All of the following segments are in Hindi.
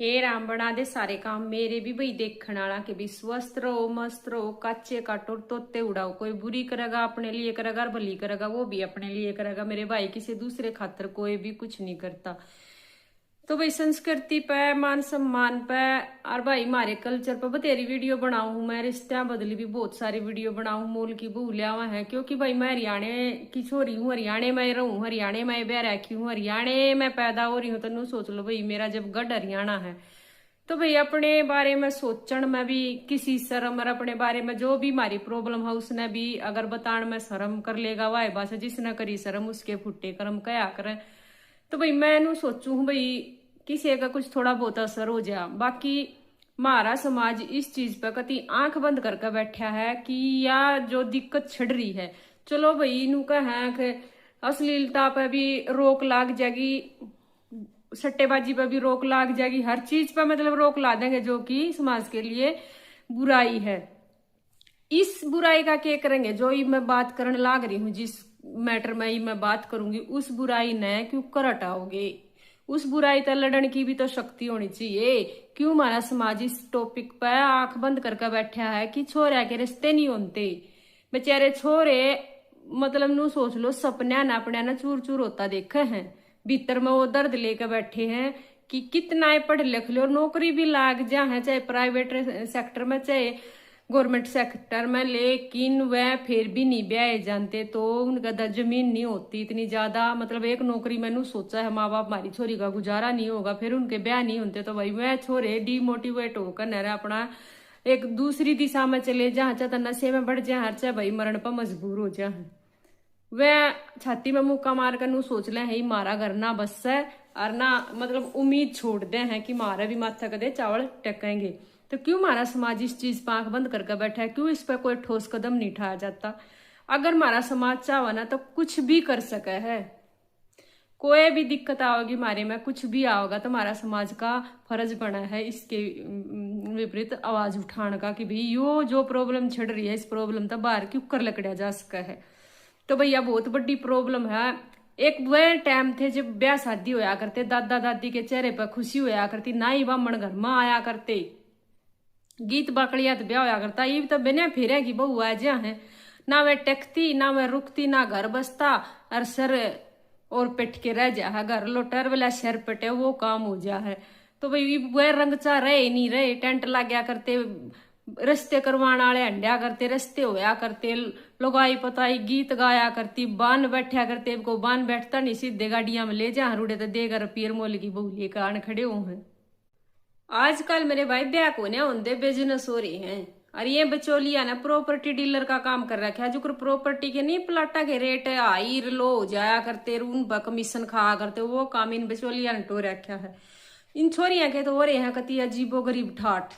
हे राम बना दे सारे काम मेरे भी भाई देखने वाला के भी स्वस्थ रहो मस्त रहो काचे काटो तोते उड़ाओ। कोई बुरी करेगा अपने लिए करेगा और भली करेगा वो भी अपने लिए करेगा। मेरे भाई किसी दूसरे खातर कोई भी कुछ नहीं करता। तो भाई संस्कृति पे मान सम्मान पे और भाई हमारे कल्चर पे बतेरी वीडियो बनाऊ हूं मैं। रिश्ते बदली भी बहुत सारी वीडियो बनाऊ मूल की बहू लिया हुआ है क्योंकि भाई मैं हरियाणा की छोरी हूँ। हरियाणा में रहूं हरियाणा में ब्याह रखी हूँ हरियाणा में पैदा हो रही हूँ। तो सोच लो भाई मेरा जब गढ़ हरियाणा है तो भाई अपने बारे में सोचण में भी किसी शर्म और अपने बारे में जो भी हमारी प्रॉब्लम है उसने भी अगर बताण में शर्म कर लेगा वाह बात जिसने करी शर्म उसके फुट्टे कर्म कया करे। तो भाई मैं नू सोचू हूँ भाई किसी का कुछ थोड़ा बहुत असर हो जाए। बाकी हमारा समाज इस चीज पे कति आंख बंद करके बैठा है कि या जो दिक्कत छिड़ रही है चलो भाई नू कह अश्लीलता पे भी रोक लाग जाएगी सट्टेबाजी पे भी रोक लाग जाएगी हर चीज पे मतलब रोक ला देंगे जो कि समाज के लिए बुराई है। इस बुराई का क्या करेंगे जो ही मैं बात करने लाग रही हूँ जिस मैटर में ही मैं बात करूंगी उस बुराई ने क्यों कर हटाओगे। उस बुराई तक लड़ने की भी तो शक्ति होनी चाहिए। क्यों हमारा समाज इस टॉपिक पे आंख बंद करके बैठा है कि छोरे के रिश्ते नहीं होते। बेचारे छोरे मतलब नू सोच लो सपना न अपने ना चूर चूर होता देखे हैं भीतर में वो दर्द लेकर बैठे हैं कि कितना पढ़ लिख लो नौकरी भी लाग जा है चाहे प्राइवेट सेक्टर में चाहे गवर्नमेंट सेक्टर में लेकिन वह फिर भी नहीं ब्याह जानते। तो उनका जमीन नहीं होती इतनी ज्यादा मतलब एक नौकरी मैंने सोचा है माँ बाप हमारी छोरी का गुजारा नहीं होगा फिर उनके ब्याह नहीं होते। तो भाई वह छोरे डिमोटिवेट होकर नहरा अपना एक दूसरी दिशा में चले जहाँ चाहे नशे में बढ़ जाए हर चाहे भाई मरण पर मजबूर हो जाए। वह छाती में मुक्का मार कर नू सोच ले है मारा घर ना बस है और ना मतलब उम्मीद छोड़ दे हैं कि मारा भी माथा कदे चावल टकेंगे। तो क्यों हमारा समाज इस चीज पर आंख बंद करके बैठा है क्यों इस पर कोई ठोस कदम नहीं उठाया जाता। अगर हमारा समाज चाहे ना तो कुछ भी कर सके है। कोई भी दिक्कत आओगी हमारे में कुछ भी आओगा तो हमारा समाज का फर्ज बना है इसके विपरीत आवाज उठाने का कि भाई यो जो प्रॉब्लम छिड़ रही है इस प्रॉब्लम तो बाहर क्यों कर लकड़ा जा सका है। तो भैया बहुत बड़ी प्रॉब्लम है। एक वह टाइम थे जब ब्याह शादी होया करते दादा दादी के चेहरे पर खुशी होया करती ना ही बामण घर में आया करते गीत बाकड़िया तो ब्याह होया करता। ये तो बिना फिर की बहू आ जा है ना वह टेकती ना वह रुकती ना घर बसता और सर और पिट के रह जा है घर लोटर वाला सर पिटे वो काम हो जा है। तो भाई वह रंग चा रहे नहीं रहे टेंट लग गया करते रस्ते करवाने वाले हंडिया करते रस्ते होया करते लुगाई पताई गीत गाया करती बान बैठा करते को बान बैठता नहीं सीधे गाड़िया में ले जा रूड़े तो देगा रुपये मोल की बहुली कान खड़े हो हैं। आजकल मेरे भाई ब्याह को होंगे बिजनेस हो रहे हैं और ये बचौलिया ने प्रॉपर्टी डीलर का काम कर रखा है जो प्रॉपर्टी के नहीं प्लाटा के रेट हाई लो हो जाया करते उन पर कमीशन खा करते वो काम इन बचौलिया ने टो रखा है। इन छोरिया के तो हो रहे हैं कति अजीबो गरीब ठाठ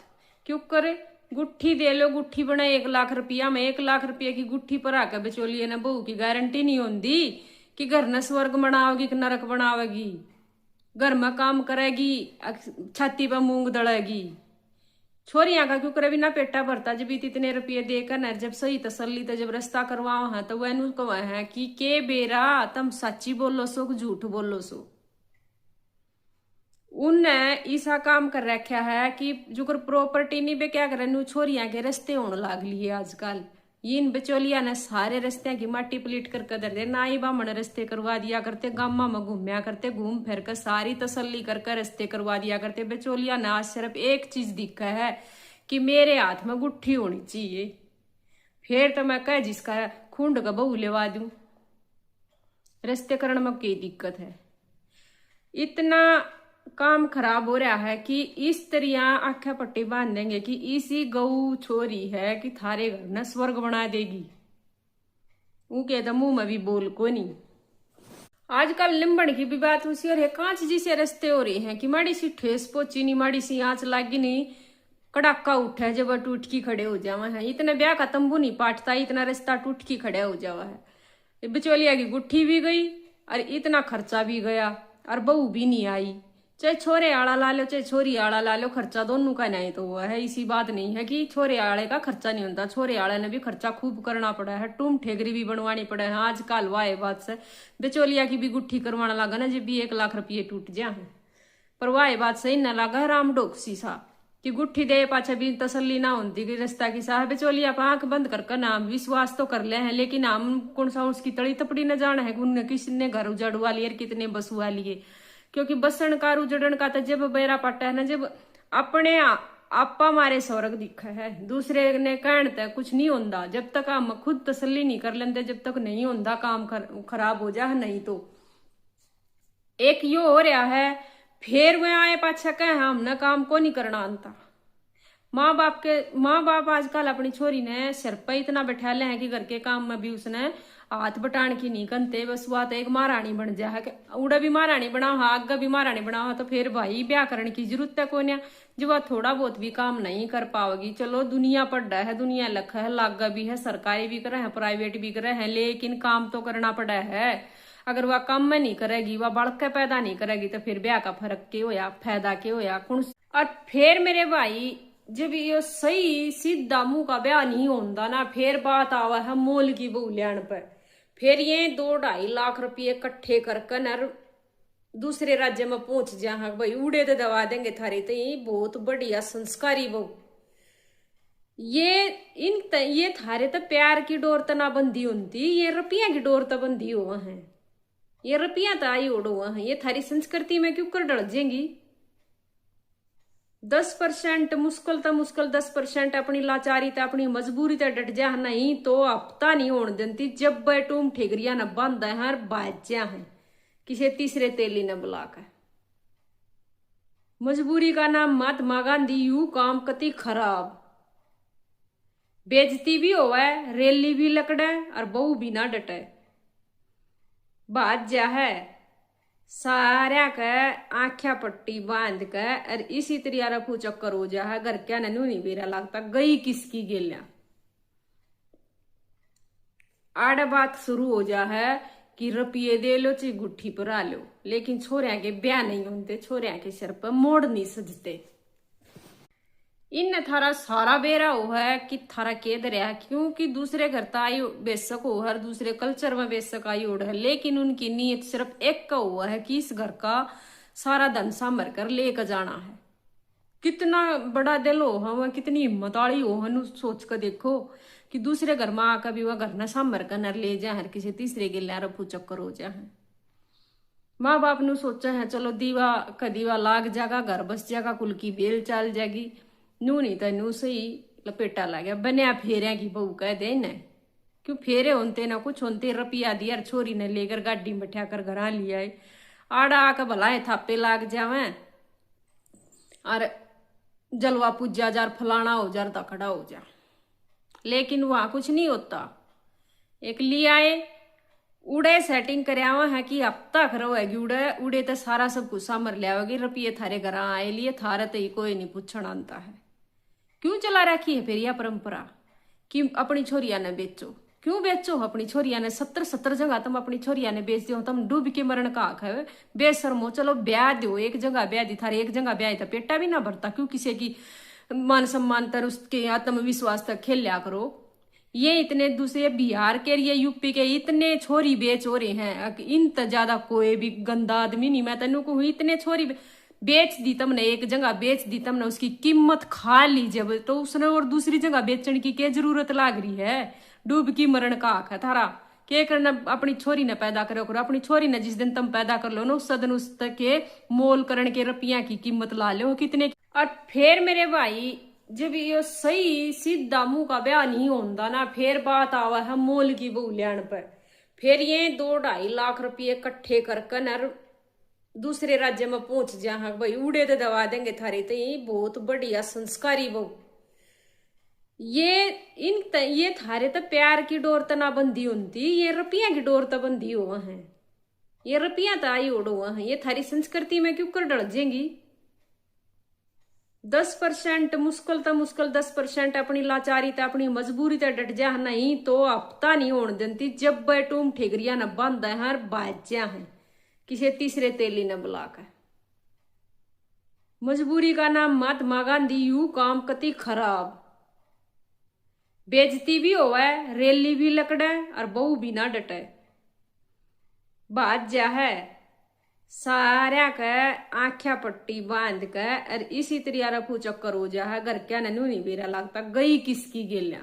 क्यों करे गुट्ठी दे लो गुट्ठी बना 1 लाख रुपया में 1 लाख रुपये की गुट्ठी पर आकर बिचौलिए ने बहू की गारंटी नहीं होती कि घर न स्वर्ग बनाओगी कि नरक बनावेगी। घर में काम करेगी छाती पर मूंग दड़ेगी। छोरियां का क्यों करे भी ना पेटा भरता जब इतने रुपये देकर न जब सही तसल्ली तो जब रास्ता करवाओ है तो वह कहा है कि के बेरा तुम सच्ची बोलो सो झूठ बोलो सो। उनने ऐसा काम कर रखा है कि जो प्रॉपर्टी नहीं बे क्या करे नू छोरियां के रस्ते होने लाग लिए आजकल। इन बिचौलिया ने सारे रस्ते की माटी पलीट कर कदर दे ना ही बामण रस्ते करवा दिया करते गामा में घूमया करते घूम फिर कर सारी तसल्ली कर रस्ते करवा दिया करते। बिचौलिया ने आज सिर्फ एक चीज दिखा है कि मेरे हाथ में गुट्ठी होनी चाहिए फिर तो मैं कह जिसका खूंड का बहू लेवा दूं। रस्ते करने में क्या दिक्कत है। इतना काम खराब हो रहा है कि इस तरह आख्या पट्टी बांध देंगे कि इसी गऊ छोरी है कि थारे घर न स्वर्ग बना देगी। उनके तो मुंह में भी बोल को नहीं। आजकल लिम्बन की भी बात उसी और है कांच जी से रस्ते हो रहे हैं कि माड़ी सी ठेस पोची नहीं माड़ी सी आंच लागी नहीं कड़ाका उठा है जब टूट की खड़े हो जावा है। इतने ब्याह का तंबू नहीं पाटता इतना रिश्ता टूट की खड़े हो जावा है। बिचौलिया की गुट्ठी भी गई और इतना खर्चा भी गया और बहू भी नहीं आई। चाहे छोरे आड़ा ला लो चाहे छोरी आड़ा ला लो खर्चा दोनों का नहीं तो हुआ है। इसी बात नहीं है कि छोरे आड़े का खर्चा नहीं होता छोरे आड़े ने भी खर्चा खूब करना पड़ा है टूम ठेगरी भी बनवानी पड़ा है। आजकल वाह बात से बिचौलिया की भी गुट्ठी करवाना लगा ना जब भी 1 लाख रुपये टूट जाए पर वाह बात सही न लगा राम डोकसी सा कि गुट्ठी दे पाछा भी तसल्ली ना होती कि रिश्ता की साहब चोली आप आंख बंद कर नाम विश्वास तो कर ले हैं, लेकिन हम कौन सा उसकी तड़ी तपड़ी न जाना है उनने किसने घर उजाड़वा लिए कितने बसुआ लिए। क्योंकि बसन का उजड़न का तो जब बेरा पट्टा है ना, जब अपने आपा मारे स्वर्ग दिखा है, दूसरे ने कहने तक कुछ नहीं होता। जब तक हम खुद तसल्ली नहीं कर लेंगे, जब तक नहीं होता काम खराब हो जाए। नहीं तो एक यो हो रहा है, फिर वह आए पाछा कहे हमने काम को नहीं करना आता। माँ बाप आजकल अपनी छोरी ने सिर पर इतना बैठा ले हैं कि घर के काम में भी उसने हाथ बटान की नहीं करते, बस वह तो एक महारानी बन जा है। उड़ा भी महारानी बनाओ, आगे भी महारानी बनाओ, तो फिर भाई ब्याह करने की जरूरत है कोई। जो वह थोड़ा बहुत भी काम नहीं कर पाओगी, चलो दुनिया पड़ रहा है, दुनिया लख है, लागा भी है, सरकारी भी करे है, प्राइवेट भी करे है, लेकिन काम तो करना पड़ा है। अगर वह काम में नहीं करेगी, वह बढ़ के पैदा नहीं करेगी, तो फिर ब्याह का फर्क के होया, फायदा के होया कौन। और फिर मेरे भाई जब ये सही सीधा मुंह का ब्याह नहीं होता ना, फिर बात आवा है मोल की बहू लियान पर। फिर ये 2-2.5 लाख रुपये इकट्ठे करके न दूसरे राज्य में पहुंच जा भाई, उड़े तो दवा देंगे थारे तो ये बहुत बढ़िया संस्कारी बहू। ये थारे तो प्यार की डोर तो ना बंदी होती, ये रुपया की डोर तो बंदी हुआ है। ये रुपया तो आई उड़ हुआ है, ये थारी संस्कृति में क्यों कर डल जाएंगी। 10% मुश्किल तो मुश्किल 10% अपनी लाचारी तो अपनी मजबूरी तो डट जा, नहीं तो हफ्ता नहीं होने देती। जब बैटूम ठेगरिया न बांधा है बाज्या है किसी तीसरे तेली न बुलाकर। मजबूरी का नाम महात्मा गांधी यू काम कति खराब। बेजती भी होवे, रेली भी लकड़े और बहू भी ना डटे। बात जा है सारा के आख्या पट्टी बांध के और इसी तरह रफू चक्कर हो जा है, घर क्या ननू नहीं बेरा लगता गई किसकी गेलिया। आड़ बात शुरू हो जा है कि रुपये दे लो चाहे गुट्ठी पर आ लो, लेकिन छोरिया के ब्याह नहीं होते, छोरिया के सिर पर मोड़ नहीं सजते। इन थारा सारा बेरा हो है कि थारा के दरिया, क्योंकि दूसरे घर तो आई बेशक हो, हर दूसरे कल्चर में बेशक आई उड़ है, लेकिन उनकी नीयत सिर्फ एक का हुआ है कि इस घर का सारा धन संभर कर लेकर जाना है। कितना बड़ा दिल हो हम, कितनी हिम्मत वाली हो हम, सोच कर देखो कि दूसरे घर में आकर भी वह घर न संभर कर न ले जा, हर किसी तीसरे के लिया रफू चक्कर हो जा है। माँ बाप ने सोचा है चलो दीवा का दीवा लाग जाएगा, घर बस जाएगा, कुल की बेल चल जाएगी, नू नहीं तो नू सही लपेटा ला गया। बनया फेरिया की बहू कह दे न, क्यों फेरे होते ना कुछ होते, रुपया दिया छोरी ने लेकर गाड़ी में बैठा कर घर लिया है। आड़ा आकर भलाए थापे लाग जावे और जलवा पूजा जार फलाना हो जार खड़ा हो जा, लेकिन वहां कुछ नहीं होता। एक ले आए उड़े सेटिंग करावा है कि हफ्ता खरोगी उड़े तो सारा सब कुछ सामर लियाओगी, रुपये थारे घर आए लिए थारे तो ही कोई नहीं पूछना आता है। क्यों चला रखी है फिर यह परंपरा कि अपनी छोरिया ने बेचो, क्यों बेचो अपनी छोरिया ने। 70 जगह तुम अपनी छोरिया ने बेच दो, तुम डूब के मरण का आख है बेशर्मो। चलो ब्याह दो, एक जगह ब्याह दी थारे, एक जगह ब्याह था पेटा भी ना भरता, क्यों किसी की मान सम्मान तर उसके आत्मविश्वास तक खेल लिया करो। ये इतने दूसरे बिहार के ये यूपी के इतने छोरी बेच हो रहे हैं, इन तो ज्यादा कोई भी गंदा आदमी नहीं। मैं तेनों को इतने छोरी बेच दी तुमने, एक जगह बेच दी तुमने, उसकी कीमत खा ली जब, तो उसने और दूसरी जगह बेचने की क्या जरूरत लाग रही है। डूब की मरण का आख है थारा के करना। अपनी छोरी ने पैदा करो, अपनी छोरी ने जिस दिन तुम पैदा कर लो ना, उस दिन उस तक के मोल करण के रुपया की कीमत ला लो कितने। और फिर मेरे भाई जब ये सही सीधा मुंह का ब्याह नहीं होता ना, फिर बात आवा है मोल की बहू लियान पर। फिर ये 2-2.5 लाख रुपये इकट्ठे करके न दूसरे राज्य में पहुंच जा भाई, उड़े तो दवा देंगे थारे तो ये बहुत बढ़िया संस्कारी बहू। ये थारे तो प्यार की डोर तो ना बंदी होती, ये रुपया की डोर तो बंदी हुआ है। ये रुपया तो आई उड़ हुआ है, ये थारी संस्कृति में क्यों कर डल जाएंगी। 10% मुश्किल तो मुश्किल 10% अपनी लाचारी तो अपनी मजबूरी तो डट जा, नहीं तो हफ्ता नहीं होने देती। जब बैटूम ठेगरिया न बांधा है बाज्या है किसी तीसरे तेली न बुलाकर। मजबूरी का नाम महात्मा गांधी यू काम कति खराब। बेजती भी होवे, रेली भी लकड़े और बहू भी ना डटे। बात जा है सारा के आख्या पट्टी बांध के और इसी तरह रफू चक्कर हो जा है। घर क्या ननू नहीं बेरा लगता गई किसकी गेल्या।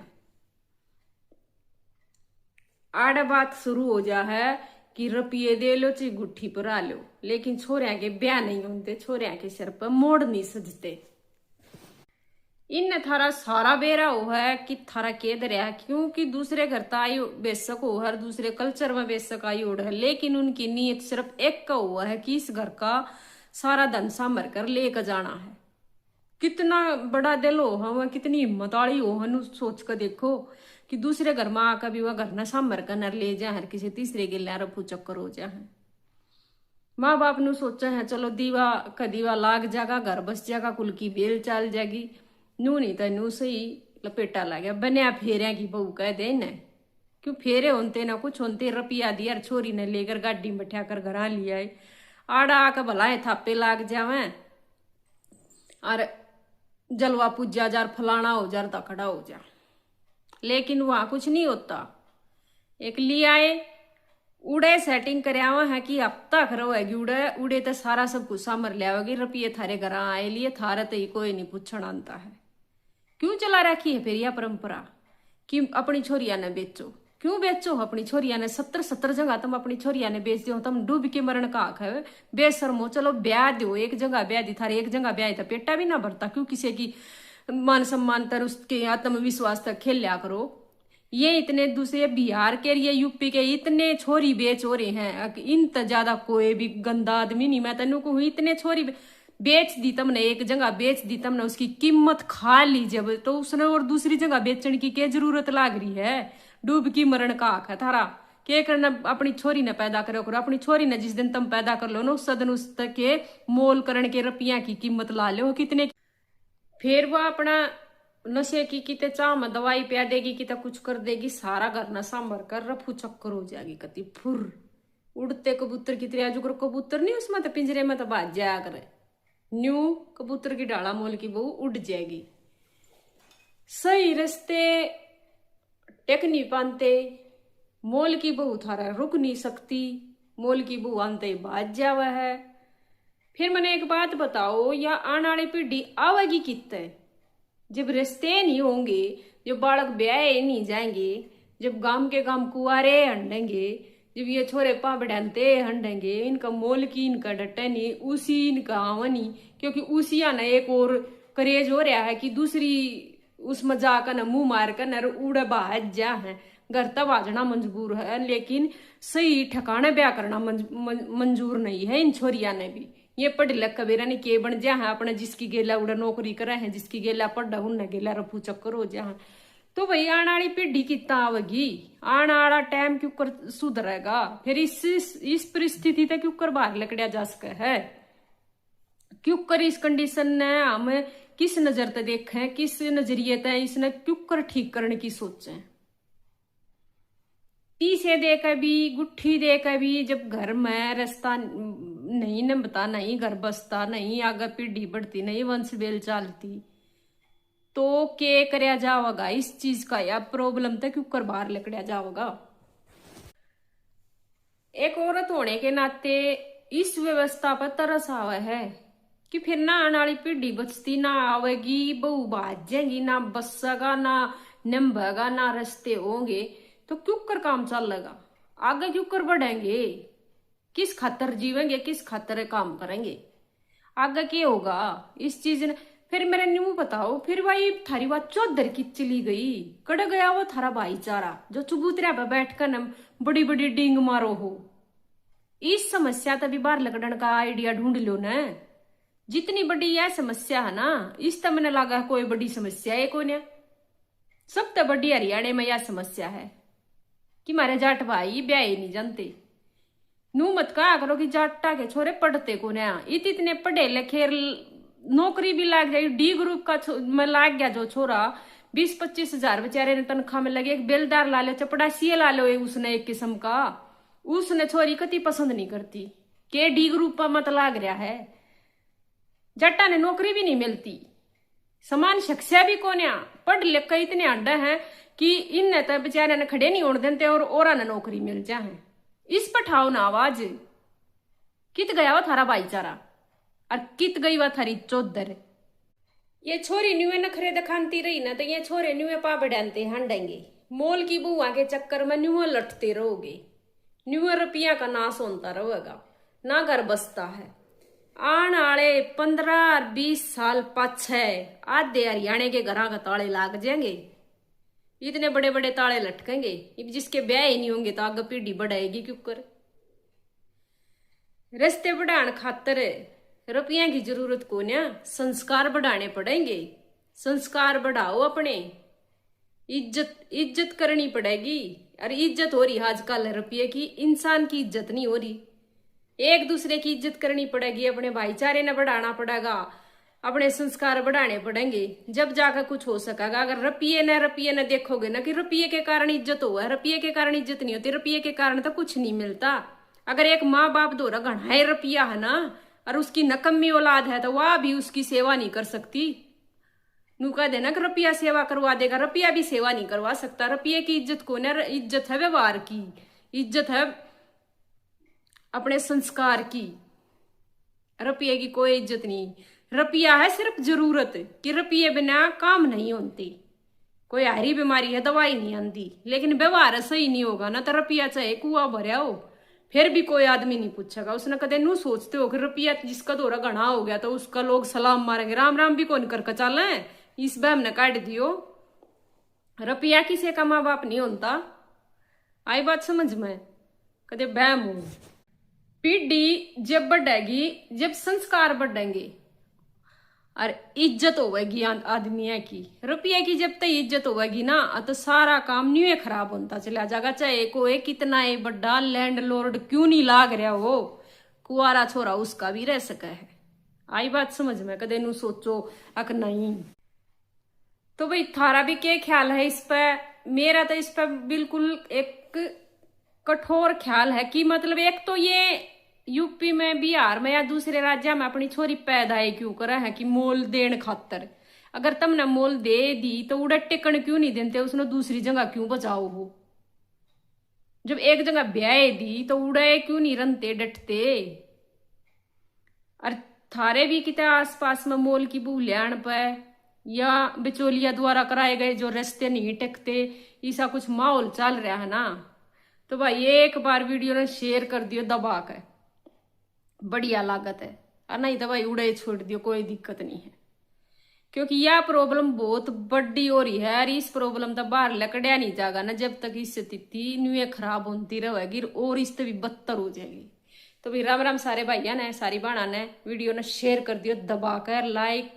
आड़ बात शुरू हो जा है कि रुपये दे लो चाहे गुट्ठी पर आ लो, लेकिन छोरिया के ब्याह नहीं होते, छोरिया के सिर पर मोड़ नहीं सजते। इन थारा सारा बेरा हो है कि थारा के दरिया, क्योंकि दूसरे घर तो आई बेशक हो, हर दूसरे कल्चर में बेशक आई उड़ है, लेकिन उनकी नीयत सिर्फ एक का हुआ है कि इस घर का सारा धन संभर कर लेकर जाना है। कितना बड़ा दिल हो हम, कितनी हिम्मत वाली हो हम, सोच कर देखो कि दूसरे घर में आकर भी वह घर न संभर कर न ले जा, हर किसी तीसरे के लिया रफू चक्कर हो जा है। माँ बाप नु सोचा है चलो दीवा का दीवा लाग जागा, घर बस जागा, कुल की बेल चाल जाएगी। नू नहीं तो नू सही लपेटा ला गया, बनया फेरिया की बहू कह दे न, क्यों फेरे होते ना कुछ होते, रुपया दिया छोरी ने लेकर गाड़ी में बैठा कर घर लिया है। आड़ा आकर भलाए थापे लाग जावे और जलवा पूजा जार फलाना हो जार दा खड़ा हो जा, लेकिन वहां कुछ नहीं होता। एक लिया आए उड़े सेटिंग करवा है कि हफ्ता खरो है उड़े उड़े तो सारा सब कुछ सामर लियाओगी, रुपये थारे घर आए लिए थारे तो ही कोई नहीं पूछण आता है। क्यों चला रखी है फिर यह परंपरा कि अपनी छोरिया ने बेचो? क्यों बेचो अपनी छोरिया ने? 70 जगह तुम अपनी छोरिया ने बेच दो, तुम डूब के मरण का आख है बेशर्मो। चलो ब्याह दो, एक जगह ब्याह दी थारे, एक जगह ब्याह था पेटा भी ना भरता, क्यों किसी की मान सम्मान तर उसके आत्मविश्वास तक खेल लिया करो। ये इतने दूसरे बिहार के ये यूपी के इतने छोरी बेच हो रहे हैं, इन तो ज्यादा कोई भी गंदा आदमी नहीं। मैं तेन कहूँ इतने छोरी बेच दी तुमने, एक जगह बेच दी तुमने, उसकी कीमत खा ली जब, तो उसने और दूसरी जगह बेचने की क्या जरूरत लाग रही है? डूब की मरण का आख है थारा। क्या करना अपनी छोरी ने पैदा करो करो, अपनी छोरी ने जिस दिन तुम पैदा कर लो ना उस दिन उस तक के मोल करण के रुपया की कीमत ला लो कितने। फिर वो अपना नशे की किते चाह में दवाई पिया देगी, किते कुछ कर देगी, सारा घर नशा मर कर रफू चक्कर हो जाएगी। कति फुर उड़ते कबूतर की तरह, जो कबूतर नहीं उसमें तो पिंजरे में तो बाज जाया करे, न्यू कबूतर की डाला मोल की बहू उड़ जाएगी। सही रास्ते टेक नहीं पाते, मोल की बहू थारा रुक नहीं सकती, मोल की बहू आनते बाज जावा है। फिर मैंने एक बात बताओ, या आने वाली पीढ़ी आवेगी कितने जब रिश्ते नहीं होंगे, जब बालक ब्याह नहीं जाएंगे, जब गांव के गांव कुआरे हंडेंगे, जब ये छोरे पाबड़ते हंडेंगे, इनका मोल की इनका डटे नहीं, उसी इनका आवनी, क्योंकि उसी आना एक और करेज हो रहा है कि दूसरी उसमें जाकर न मुंह मार कर न उड़ बाज जा है। घर तब आजना मंजबूर है, लेकिन सही ठिकाने ब्याह करना मंजूर नहीं है इन छोरिया ने भी। ये पढ़ लिख कबेरा ने के बन जा है अपने, जिसकी गेला उड़ा नौकरी करे है, जिसकी गेला पढ़ा उन गेला रफू चक्कर हो जा। तो भाई आने वाली पीढ़ी कितना आवेगी, आने वाला टाइम क्यों कर सुधरेगा? फिर इस परिस्थिति तक क्यों कर बाहर लकड़िया जा सके है? क्यों कर इस कंडीशन ने हम किस नजर से देखें, किस नजरिए से इसने क्यों कर ठीक करने की सोचें? पीछे देकर भी गुट्ठी देकर भी, जब घर में रास्ता नहीं नंबता, नहीं घर बसता, नहीं आगे पीढ़ी बढ़ती, नहीं वंश बेल चालती, तो के करया जाओगा इस चीज का? या प्रॉब्लम तो क्यों कर बाहर लकड़िया जाओगा? एक औरत होने के नाते इस व्यवस्था पर तरस आवा है कि फिर ना आने वाली पीढ़ी बचती ना आवेगी, बहू बाज जाएगी, ना बसगा ना नंबेगा, ना रास्ते होंगे, तो क्यों कर काम चलेगा? आगे क्यों कर बढ़ेंगे? किस खातर जीवेंगे, किस खातर काम करेंगे? आगे क्या होगा इस चीज ने? फिर मेरे न्यू बताओ, फिर भाई थारी बात चौधर की चली गई, कड़ गया वो थारा भाईचारा जो चुबूतरा पर बैठकर न बड़ी बड़ी डींग मारो हो। इस समस्या तभी बाहर लगड़न का आइडिया ढूंढ लो न। जितनी बड़ी यह समस्या है ना, इस तब मैंने लगा कोई बड़ी समस्या है कोई ना। सबसे बड़ी हरियाणा में यह समस्या है कि मारे जाट भाई ब्याह नहीं जानते। नू मत कहा करो कि जाटा के छोरे पढ़ते को ना, इतने पढ़े लिखे नौकरी भी लाग जाए, डी ग्रुप का में लाग गया जो छोरा, 20-25 हजार बेचारे ने तनख्वाह में लगे, एक बेलदार ला लो, चपड़ासी ला लो, उसने एक किस्म का, उसने छोरी कति पसंद नहीं करती के डी ग्रुप पर मत लाग रहा है। जट्टा ने नौकरी भी नहीं मिलती, समान शिक्षा भी कोन्या, पढ़ लिख इतने अड्डा है कि इन तो बेचारे ने खड़े नहीं होने देते और औरा ने नौकरी मिल जाए। इस पर ठाओ ना आवाज। कित गया वो थारा भाईचारा और कित गई वो थारी चौधर। ये छोरी न्यूए नखरे दिखाती रही ना तो ये छोरे न्यूए पा बढ़ाते हांडेंगे। मोल की बुआ के चक्कर में न्यूए लटते रहोगे, न्यूए रुपया का नाश होता रहेगा, ना घर बसता है। आने वाले 15-20 साल पाछे आधे हरियाणे के घरा का ताले लाग जाएंगे, इतने बड़े बड़े ताले लटकेंगे। जिसके ब्याह ही नहीं होंगे तो आगे पीढ़ी बढ़ाएगी क्यों कर। रिश्ते बढ़ाने खातर रुपया की जरूरत को ना, संस्कार बढ़ाने पड़ेंगे। संस्कार बढ़ाओ, अपने इज्जत करनी पड़ेगी। और इज्जत हो रही आजकल रुपये की, इंसान की इज्जत नहीं हो रही। एक दूसरे की इज्जत करनी पड़ेगी, अपने भाईचारे ने बढ़ाना पड़ेगा, अपने संस्कार बढ़ाने पड़ेंगे, जब जाकर कुछ हो सकेगा। अगर रुपये न देखोगे ना कि रुपये के कारण इज्जत हुआ है, रुपये के कारण इज्जत नहीं होती, रुपये के कारण तो कुछ नहीं मिलता। अगर एक माँ बाप द्वारा घना रुपया है ना और उसकी नकम्मी औलाद है तो वह भी उसकी सेवा नहीं कर सकती। नू कह देना कि रुपया सेवा करवा देगा, रुपया भी सेवा नहीं करवा सकता। रुपये की इज्जत को ना, इज्जत है व्यवहार की, इज्जत है अपने संस्कार की। रुपये की कोई इज्जत नहीं। रुपया है सिर्फ जरूरत कि रुपये बिना काम नहीं होती। कोई हरी बीमारी है दवाई नहीं आती, लेकिन व्यवहार सही नहीं होगा ना तो रुपया चाहे कुआ भरया हो फिर भी कोई आदमी नहीं पूछेगा। उसने कदे नू सोचते हो कि रुपया जिसका दौरा घना हो गया तो उसका लोग सलाम मारेंगे, राम राम भी कौन करके चल है। इस बहम ने काट दियो। रुपया किसी का माँ बाप नहीं होता। आई बात समझ में? कदे बहम हो। पीढ़ी जब बढ़ेगी, जब संस्कार बढ़ेंगे और इज्जत होगी आदमी की, रुपये की जब तक इज्जत होगी ना तो सारा काम न्यू खराब होता चला जाएगा। चाहे कोई कितना ही बड़ा लैंडलॉर्ड क्यों नहीं लाग रहा हो, कुआरा छोरा उसका भी रह सका है। आई बात समझ में? कदे नू सोचो अक नहीं। तो भाई थारा भी क्या ख्याल है इस पे? मेरा तो इस पे बिल्कुल एक कठोर ख्याल है कि मतलब एक तो ये यूपी में, बिहार में या दूसरे राज्य में अपनी छोरी पैदा ही क्यों करे है कि मोल देने खातर। अगर तुमने मोल दे दी तो उड़े टिकन क्यों नहीं देते, उसने दूसरी जगह क्यों बचाओ हो। जब एक जगह ब्याह दी तो उड़े क्यों नहीं रनते डटते। और थारे भी कितने आसपास में मोल की बूल्याण पे या बिचौलिया द्वारा कराए गए जो रिश्ते नहीं टिकते, ऐसा कुछ माहौल चल रहा है ना, तो भाई एक बार वीडियो ने शेयर कर दियो दबा के, बढ़िया लागत है। और नहीं तो भाई उड़े छोड़ दियो, कोई दिक्कत नहीं है। क्योंकि यह प्रॉब्लम बहुत बड़ी हो रही है और इस प्रॉब्लम तो बाहर लकड़िया नहीं जाएगा ना जब तक इस स्थिति न्यू खराब होती रहेगी और इससे भी बदतर हो जाएगी। तो भाई राम राम सारे भाइया ने, सारी बहना ने, वीडियो ने शेयर कर दियो दबा कर, लाइक